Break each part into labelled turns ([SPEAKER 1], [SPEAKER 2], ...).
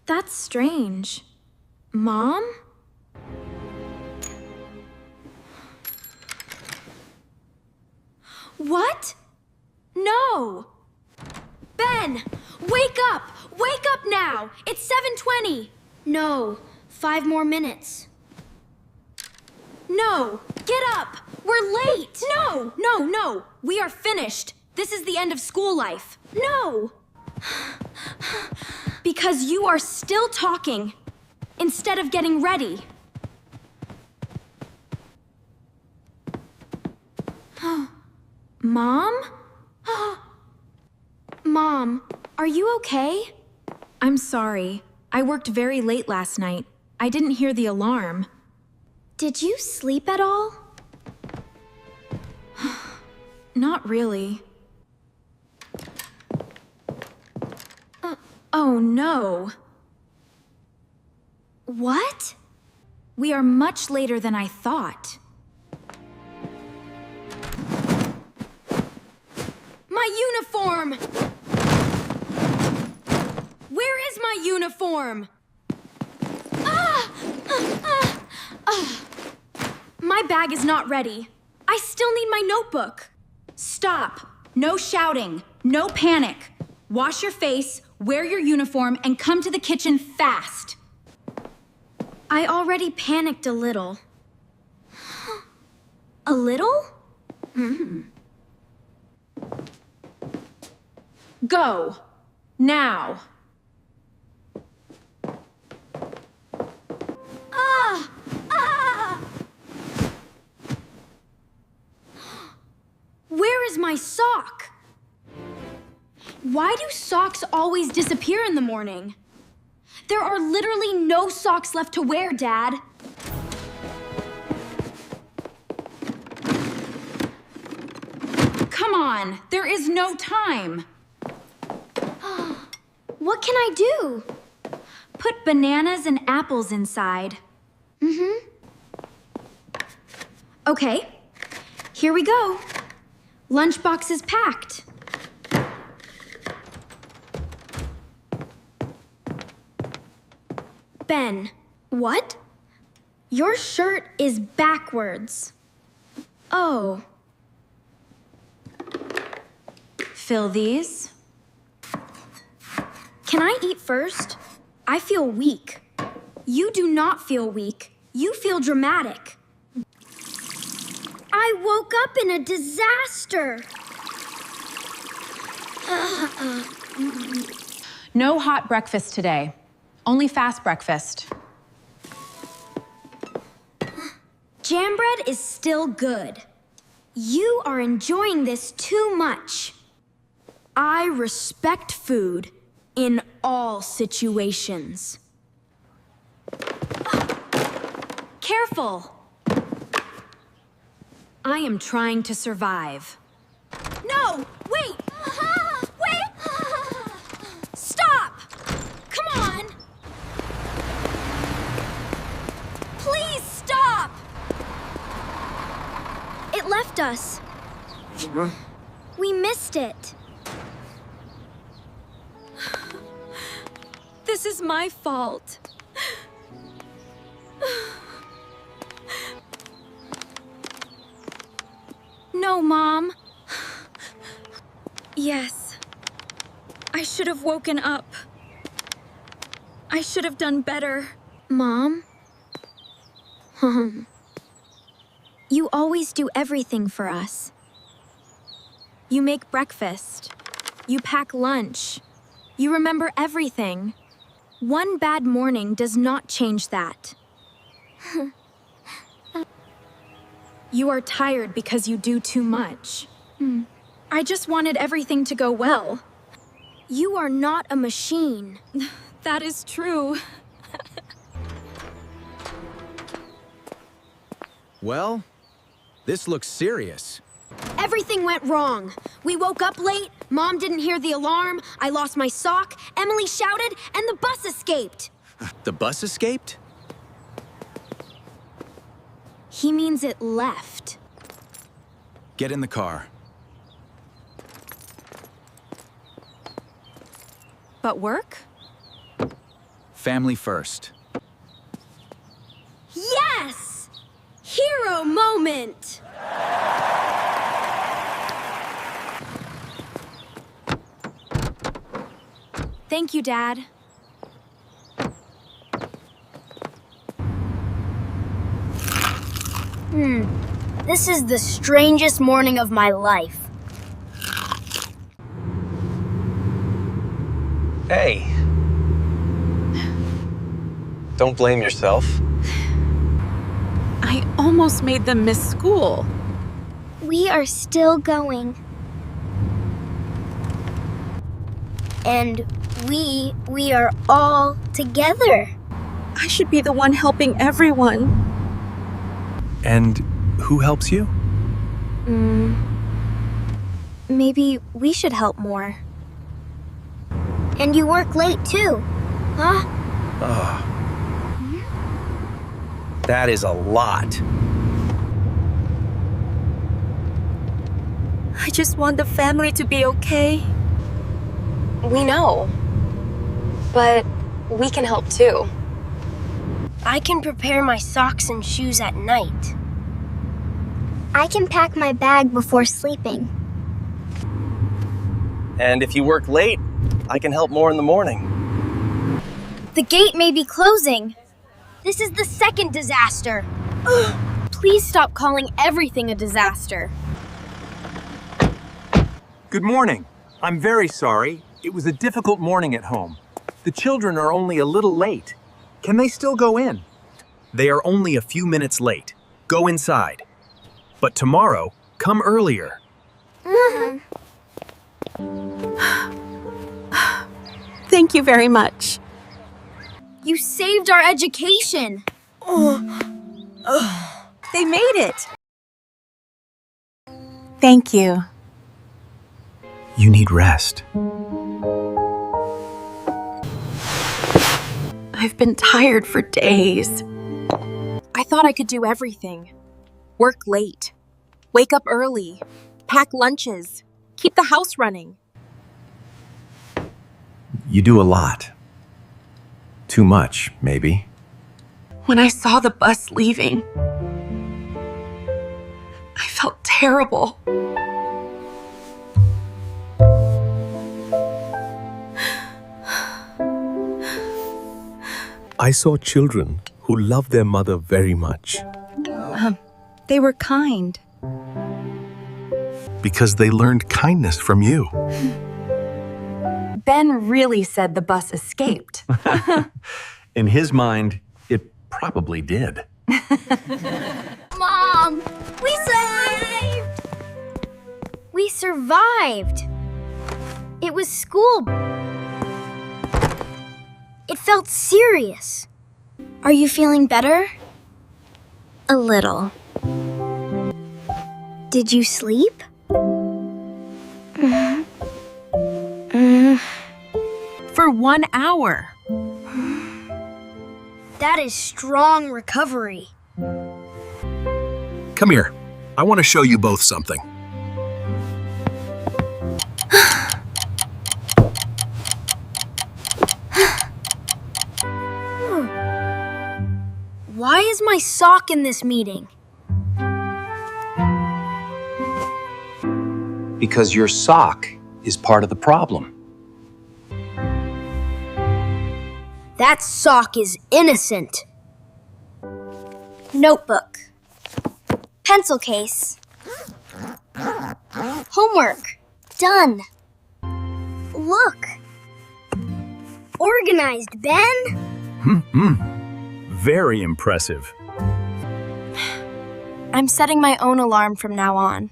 [SPEAKER 1] That's strange. Mom? What? No! Ben! Wake up! Wake up now! It's 7:20!
[SPEAKER 2] No, 5 more minutes.
[SPEAKER 1] No! Get up! We're late! No! No, no! We are finished! This is the end of school life! No! Because you are still talking instead of getting ready. Mom? Mom, are you okay? I'm sorry. I worked very late last night. I didn't hear the alarm.
[SPEAKER 2] Did you sleep at all?
[SPEAKER 1] Not really. Oh no.
[SPEAKER 2] What?
[SPEAKER 1] We are much later than I thought. My uniform! Where is my uniform? My bag is not ready. I still need my notebook. Stop. No shouting. No panic. Wash your face, wear your uniform, and come to the kitchen fast.
[SPEAKER 2] I already panicked a little.
[SPEAKER 1] A little? Go. Now. Where is my sock? Why do socks always disappear in the morning? There are literally no socks left to wear, Dad. Come on, there is no time.
[SPEAKER 2] What can I do?
[SPEAKER 1] Put bananas and apples inside. Okay, here we go. Lunchbox is packed. Ben.
[SPEAKER 2] What?
[SPEAKER 1] Your shirt is backwards.
[SPEAKER 2] Oh.
[SPEAKER 1] Fill these.
[SPEAKER 2] Can I eat first?
[SPEAKER 1] I feel weak. You do not feel weak. You feel dramatic.
[SPEAKER 2] I woke up in a disaster.
[SPEAKER 3] No hot breakfast today. Only fast breakfast.
[SPEAKER 1] Jam bread is still good. You are enjoying this too much. I respect food in all situations. Careful! I am trying to survive. No! Wait! Wait! Stop! Come on! Please stop!
[SPEAKER 2] It left us. We missed it.
[SPEAKER 1] This is my fault. No, Mom. Yes. I should have woken up. I should have done better.
[SPEAKER 2] Mom?
[SPEAKER 1] You always do everything for us. You make breakfast. You pack lunch. You remember everything. One bad morning does not change that. You are tired because you do too much. I just wanted everything to go well.
[SPEAKER 2] You are not a machine.
[SPEAKER 1] That is true.
[SPEAKER 4] Well, this looks serious.
[SPEAKER 1] Everything went wrong. We woke up late, Mom didn't hear the alarm, I lost my sock, Emily shouted, and the bus escaped.
[SPEAKER 4] The bus escaped?
[SPEAKER 1] He means it left.
[SPEAKER 4] Get in the car.
[SPEAKER 1] But work?
[SPEAKER 4] Family first.
[SPEAKER 2] Yes! Hero moment!
[SPEAKER 1] Thank you, Dad.
[SPEAKER 2] This is the strangest morning of my life.
[SPEAKER 5] Hey. Don't blame yourself.
[SPEAKER 6] I almost made them miss school.
[SPEAKER 2] We are still going. And we are all together.
[SPEAKER 6] I should be the one helping everyone.
[SPEAKER 5] And who helps you?
[SPEAKER 1] Maybe we should help more.
[SPEAKER 2] And you work late too, huh?
[SPEAKER 5] That is a lot.
[SPEAKER 6] I just want the family to be okay.
[SPEAKER 7] We know. But we can help too.
[SPEAKER 2] I can prepare my socks and shoes at night.
[SPEAKER 8] I can pack my bag before sleeping.
[SPEAKER 5] And if you work late, I can help more in the morning.
[SPEAKER 2] The gate may be closing. This is the second disaster. Please stop calling everything a disaster.
[SPEAKER 9] Good morning. I'm very sorry. It was a difficult morning at home. The children are only a little late. Can they still go in?
[SPEAKER 4] They are only a few minutes late. Go inside. But tomorrow, come earlier.
[SPEAKER 6] Thank you very much.
[SPEAKER 2] You saved our education.
[SPEAKER 6] They made it. Thank you.
[SPEAKER 4] You need rest.
[SPEAKER 6] I've been tired for days.
[SPEAKER 3] I thought I could do everything. Work late, wake up early, pack lunches, keep the house running.
[SPEAKER 5] You do a lot. Too much, maybe.
[SPEAKER 6] When I saw the bus leaving, I felt terrible.
[SPEAKER 10] I saw children who loved their mother very much.
[SPEAKER 6] They were kind.
[SPEAKER 10] Because they learned kindness from you.
[SPEAKER 3] Ben really said the bus escaped.
[SPEAKER 5] In his mind, it probably did.
[SPEAKER 2] Mom, we survived! We survived. It was school. It felt serious. Are you feeling better?
[SPEAKER 8] A little. Did you sleep?
[SPEAKER 3] For 1 hour.
[SPEAKER 2] That is strong recovery.
[SPEAKER 10] Come here. I want to show you both something.
[SPEAKER 2] Why is my sock in this meeting?
[SPEAKER 5] Because your sock is part of the problem.
[SPEAKER 2] That sock is innocent. Notebook. Pencil case. Homework. Done. Look. Organized, Ben.
[SPEAKER 4] Very impressive.
[SPEAKER 1] I'm setting my own alarm from now on.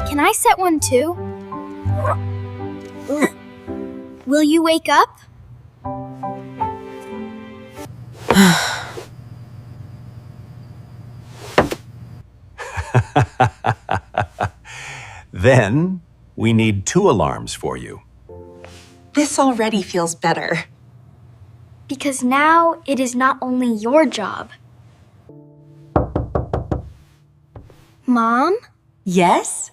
[SPEAKER 2] Can I set one too? Will you wake up?
[SPEAKER 5] Then, we need 2 alarms for you.
[SPEAKER 6] This already feels better.
[SPEAKER 8] Because now it is not only your job.
[SPEAKER 2] Mom?
[SPEAKER 6] Yes?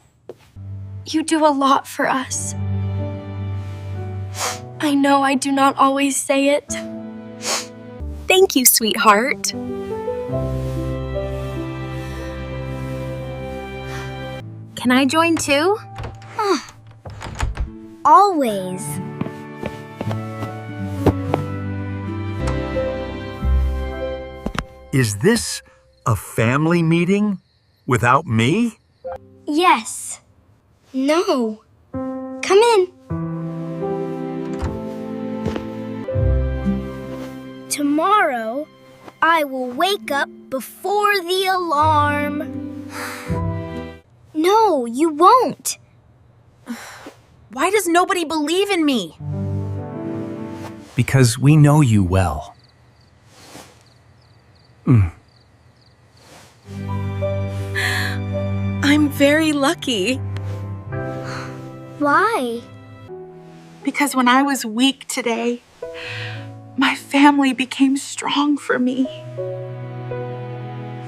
[SPEAKER 1] You do a lot for us.
[SPEAKER 8] I know I do not always say it.
[SPEAKER 3] Thank you, sweetheart.
[SPEAKER 2] Can I join too? Always.
[SPEAKER 9] Is this a family meeting without me?
[SPEAKER 8] Yes. No. Come in.
[SPEAKER 2] Tomorrow, I will wake up before the alarm. No, you won't.
[SPEAKER 3] Why does nobody believe in me?
[SPEAKER 4] Because we know you well.
[SPEAKER 6] I'm very lucky
[SPEAKER 2] Why?
[SPEAKER 6] because when I was weak today, my family became strong for me.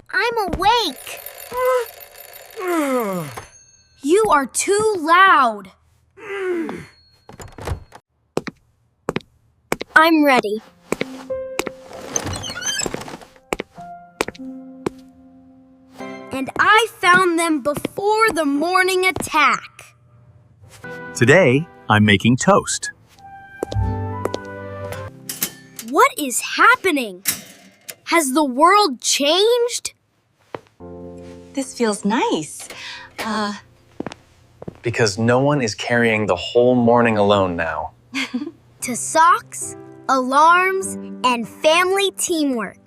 [SPEAKER 2] I'm awake. You are too loud. I'm ready. And I found them before the morning attack.
[SPEAKER 9] Today, I'm making toast.
[SPEAKER 2] What is happening? Has the world changed?
[SPEAKER 6] This feels nice.
[SPEAKER 4] Because no one is carrying the whole morning alone now.
[SPEAKER 2] To socks, alarms, and family teamwork.